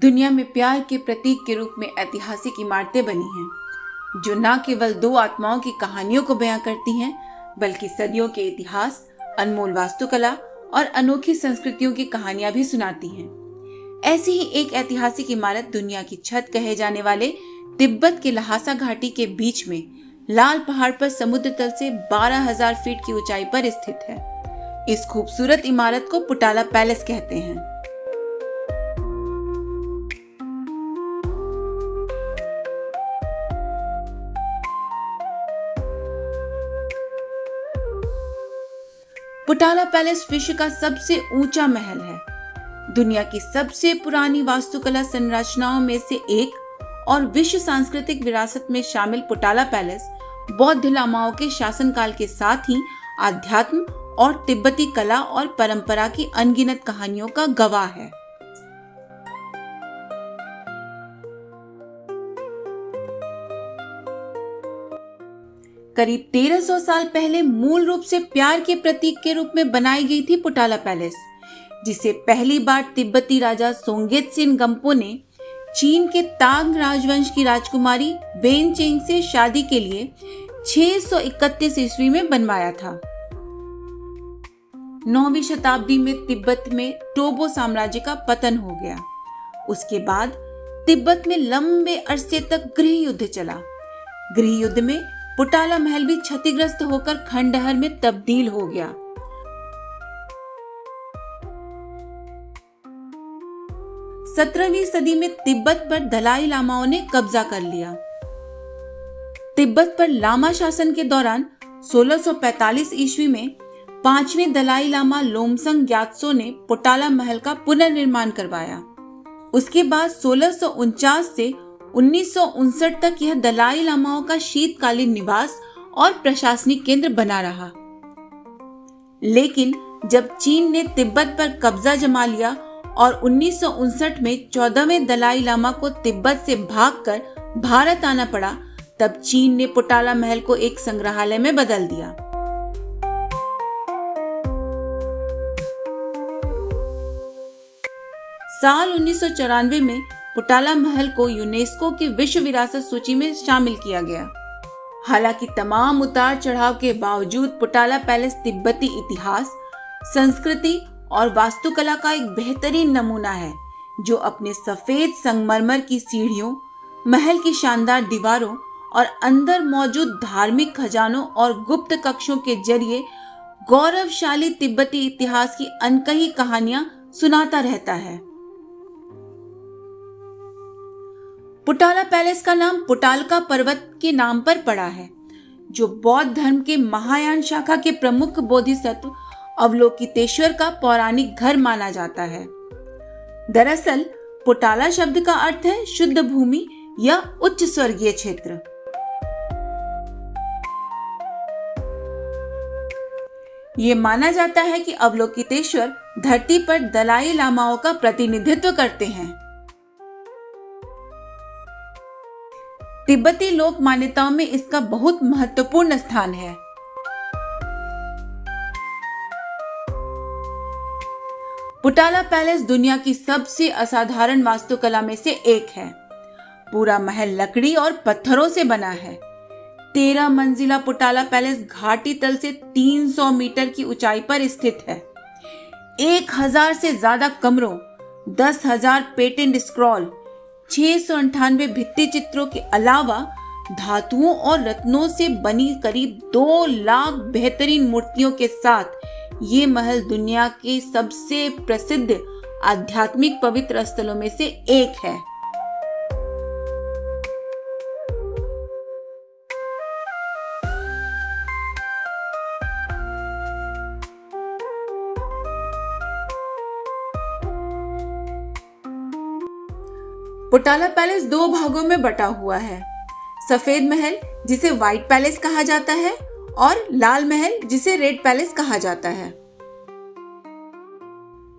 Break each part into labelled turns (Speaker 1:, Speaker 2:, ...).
Speaker 1: दुनिया में प्यार के प्रतीक के रूप में ऐतिहासिक इमारतें बनी हैं, जो न केवल दो आत्माओं की कहानियों को बयां करती हैं, बल्कि सदियों के इतिहास, अनमोल वास्तुकला और अनोखी संस्कृतियों की कहानियां भी सुनाती हैं। ऐसी ही एक ऐतिहासिक इमारत दुनिया की छत कहे जाने वाले तिब्बत के लहासा घाटी के बीच में लाल पहाड़ पर समुद्र तल से 12,000 फीट की ऊंचाई पर स्थित है। इस खूबसूरत इमारत को पुटाला पैलेस कहते हैं। पुटाला पैलेस विश्व का सबसे ऊंचा महल है, दुनिया की सबसे पुरानी वास्तुकला संरचनाओं में से एक, और विश्व सांस्कृतिक विरासत में शामिल पुटाला पैलेस बौद्ध लामाओं के शासनकाल के साथ ही आध्यात्म और तिब्बती कला और परंपरा की अनगिनत कहानियों का गवाह है। करीब 1300 साल पहले मूल रूप से प्यार के प्रतीक के रूप में बनाई गई थी पुटाला पैलेस, जिसे पहली बार तिब्बती राजा सोंगेत्सिन गम्पो ने चीन के तांग राजवंश की राजकुमारी वेनचेंग से शादी के लिए 631 ईस्वी में बनवाया था। 9वीं शताब्दी में तिब्बत में टोबो साम्राज्य का पतन हो गया। उसके बाद तिब्बत में लंबे अरसे तक गृह युद्ध चला। गृह युद्ध में पुटाला महल भी क्षतिग्रस्त होकर खंडहर में तब्दील हो गया। सत्रहवीं सदी में तिब्बत पर दलाई लामाओं ने कब्जा कर लिया। तिब्बत पर लामा शासन के दौरान 1645 ईस्वी में 5वें दलाई लामा लोमसंग ग्यात्सो ने पुटाला महल का पुनर्निर्माण करवाया। उसके बाद 1649 से 1959 तक यह दलाई लामाओं का शीतकालीन निवास और प्रशासनिक केंद्र बना रहा। लेकिन जब चीन ने तिब्बत पर कब्जा जमा लिया और 1959 में 14वें दलाई लामा को तिब्बत से भागकर भारत आना पड़ा, तब चीन ने पुटाला महल को एक संग्रहालय में बदल दिया। साल 1994 में पुटाला महल को यूनेस्को की विश्व विरासत सूची में शामिल किया गया। हालांकि तमाम उतार चढ़ाव के बावजूद पुटाला पैलेस तिब्बती इतिहास, संस्कृति और वास्तुकला का एक बेहतरीन नमूना है, जो अपने सफेद संगमरमर की सीढ़ियों, महल की शानदार दीवारों और अंदर मौजूद धार्मिक खजानों और गुप्त कक्षों के जरिए गौरवशाली तिब्बती इतिहास की अनकही कहानियां सुनाता रहता है। पुटाला पैलेस का नाम पुटालका पर्वत के नाम पर पड़ा है, जो बौद्ध धर्म के महायान शाखा के प्रमुख बोधिसत्व अवलोकितेश्वर का पौराणिक घर माना जाता है। दरअसल पुटाला शब्द का अर्थ है शुद्ध भूमि या उच्च स्वर्गीय क्षेत्र। ये माना जाता है कि अवलोकितेश्वर धरती पर दलाई लामाओं का प्रतिनिधित्व करते हैं। तिब्बती लोक मान्यताओं में इसका बहुत महत्वपूर्ण स्थान है। पुटाला पैलेस दुनिया की सबसे असाधारण वास्तुकला में से एक है। पूरा महल लकड़ी और पत्थरों से बना है। 13 मंजिला पुटाला पैलेस घाटी तल से 300 मीटर की ऊंचाई पर स्थित है। 1000 से ज्यादा कमरों, 10,000 पेटेंट स्क्रॉल, 698 भित्ति चित्रों के अलावा धातुओं और रत्नों से बनी करीब 2 लाख बेहतरीन मूर्तियों के साथ ये महल दुनिया के सबसे प्रसिद्ध आध्यात्मिक पवित्र स्थलों में से एक है। पुटाला पैलेस 2 भागों में बटा हुआ है। सफेद महल, जिसे व्हाइट पैलेस कहा जाता है, और लाल महल, जिसे रेड पैलेस कहा जाता है।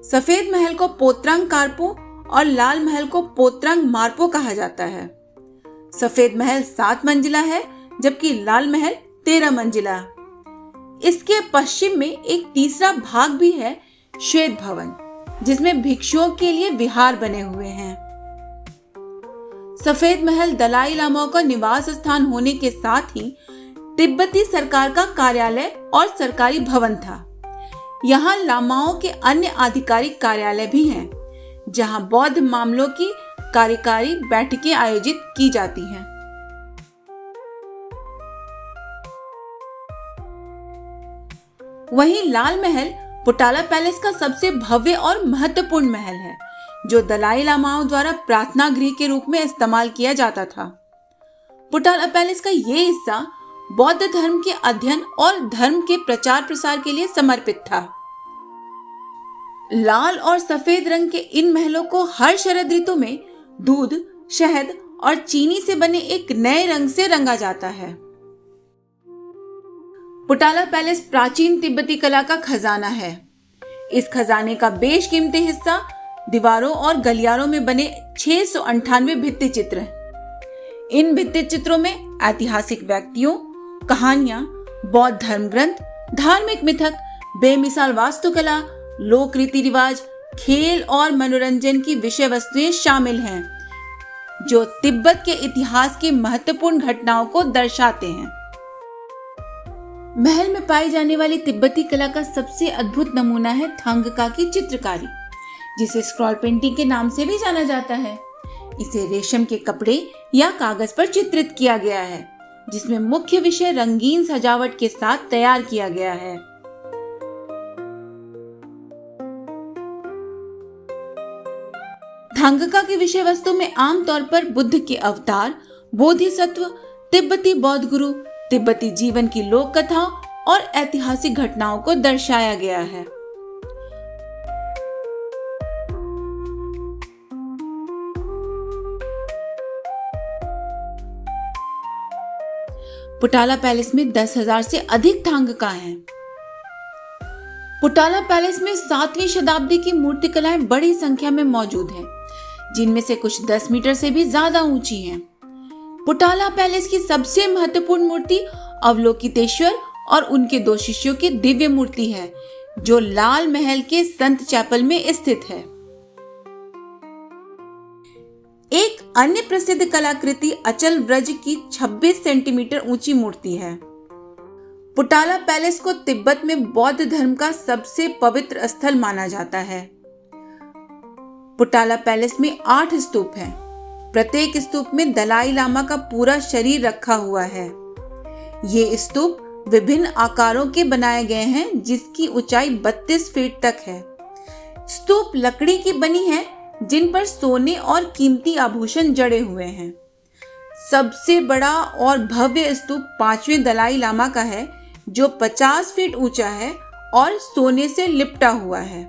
Speaker 1: सफेद महल को पोत्रंग कारपो और लाल महल को पोत्रंग मारपो कहा जाता है। सफेद महल 7 मंजिला है, जबकि लाल महल 13 मंजिला। इसके पश्चिम में एक तीसरा भाग भी है, श्वेत भवन, जिसमें भिक्षुओं के लिए विहार बने हुए हैं। सफेद महल दलाई लामाओं का निवास स्थान होने के साथ ही तिब्बती सरकार का कार्यालय और सरकारी भवन था। यहाँ लामाओं के अन्य आधिकारिक कार्यालय भी हैं, जहाँ बौद्ध मामलों की कार्यकारी बैठकें आयोजित की जाती हैं। वहीं लाल महल पोटाला पैलेस का सबसे भव्य और महत्वपूर्ण महल है, जो दलाई लामाओं द्वारा प्रार्थना गृह के रूप में इस्तेमाल किया जाता था। पोटाला पैलेस का ये हिस्सा बौद्ध धर्म के अध्ययन और धर्म के प्रचार प्रसार के लिए समर्पित था। लाल और सफेद रंग के इन महलों को हर शरद ऋतु में दूध, शहद और चीनी से बने एक नए रंग से रंगा जाता है। पोटाला पैलेस प्राचीन तिब्बती कला का खजाना है। इस खजाने का बेशकीमती हिस्सा दीवारों और गलियारों में बने 698 भित्ति चित्र हैं। इन भित्ति चित्रों में ऐतिहासिक व्यक्तियों, कहानियां, बौद्ध धर्म ग्रंथ, धार्मिक मिथक, बेमिसाल वास्तुकला, लोक रीति रिवाज, खेल और मनोरंजन की विषय वस्तुएं शामिल हैं, जो तिब्बत के इतिहास की महत्वपूर्ण घटनाओं को दर्शाते हैं। महल में पाई जाने वाली तिब्बती कला का सबसे अद्भुत नमूना है थांगका की चित्रकारी, जिसे स्क्रॉल पेंटिंग के नाम से भी जाना जाता है। इसे रेशम के कपड़े या कागज पर चित्रित किया गया है, जिसमें मुख्य विषय रंगीन सजावट के साथ तैयार किया गया है। थांगका की विषय वस्तु में आमतौर पर बुद्ध के अवतार, बोधिसत्व, तिब्बती बौद्ध गुरु, तिब्बती जीवन की लोक कथा और ऐतिहासिक घटनाओं को दर्शाया गया है। पोटाला पैलेस में 10,000 से अधिक थांगका हैं। पोटाला पैलेस में 7वीं शताब्दी की मूर्तिकलाएं बड़ी संख्या में मौजूद हैं, जिनमें से कुछ 10 मीटर से भी ज्यादा ऊंची हैं। पोटाला पैलेस की सबसे महत्वपूर्ण मूर्ति अवलोकितेश्वर और उनके 2 शिष्यों की दिव्य मूर्ति है, जो लाल महल के संत चैपल में स्थित है। एक अन्य प्रसिद्ध कलाकृति अचल व्रज की 26 सेंटीमीटर ऊंची मूर्ति है। पोटाला पैलेस को तिब्बत में बौद्ध धर्म का सबसे पवित्र स्थल माना जाता है। पोटाला पैलेस में 8 स्तूप हैं। प्रत्येक स्तूप में दलाई लामा का पूरा शरीर रखा हुआ है। ये स्तूप विभिन्न आकारों के बनाए गए हैं, जिसकी ऊंचाई 32 फीट तक है। स्तूप लकड़ी की बनी है, जिन पर सोने और कीमती आभूषण जड़े हुए हैं। सबसे बड़ा और भव्य स्तूप 5वें दलाई लामा का है, जो 50 फीट ऊंचा है और सोने से लिपटा हुआ है।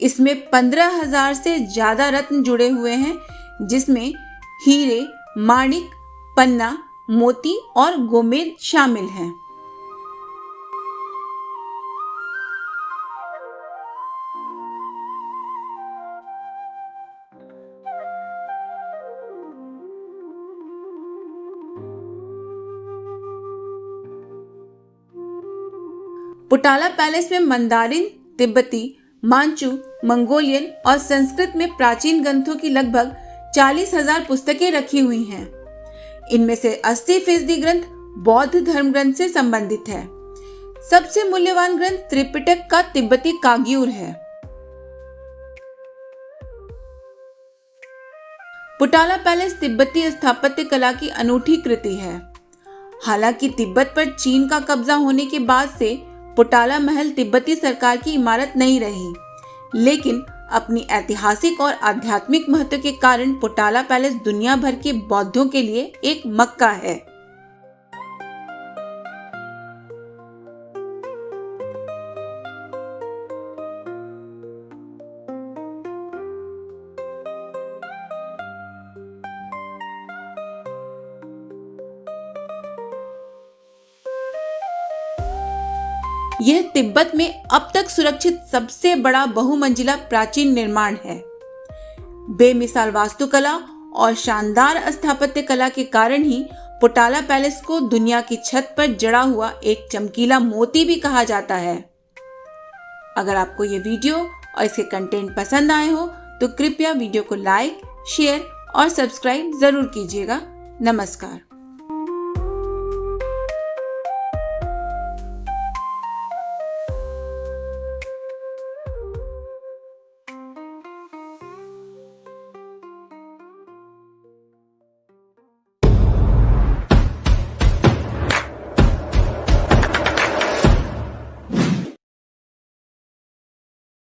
Speaker 1: इसमें 15,000 से ज्यादा रत्न जुड़े हुए हैं, जिसमें हीरे, माणिक, पन्ना, मोती और गोमेद शामिल हैं। पोटाला पैलेस में मंदारिन, तिब्बती, मांचू, मंगोलियन और संस्कृत में प्राचीन ग्रंथों की लगभग 40,000 पुस्तकें रखी हुई हैं। इनमें से 80% ग्रंथ बौद्ध धर्म ग्रंथ से संबंधित है। सबसे मूल्यवान ग्रंथ त्रिपिटक का तिब्बती काग्यूर है। पोटाला पैलेस तिब्बती स्थापत्य कला की अनूठी कृति है। हालांकि तिब्बत पर चीन का कब्जा होने के बाद से पोटाला महल तिब्बती सरकार की इमारत नहीं रही, लेकिन अपनी ऐतिहासिक और आध्यात्मिक महत्व के कारण पोटाला पैलेस दुनिया भर के बौद्धों के लिए एक मक्का है। यह तिब्बत में अब तक सुरक्षित सबसे बड़ा बहुमंजिला प्राचीन निर्माण है। बेमिसाल वास्तुकला और शानदार स्थापत्य कला के कारण ही पोटाला पैलेस को दुनिया की छत पर जड़ा हुआ एक चमकीला मोती भी कहा जाता है। अगर आपको ये वीडियो और इसके कंटेंट पसंद आए हो तो कृपया वीडियो को लाइक, शेयर और सब्सक्राइब जरूर कीजिएगा। नमस्कार।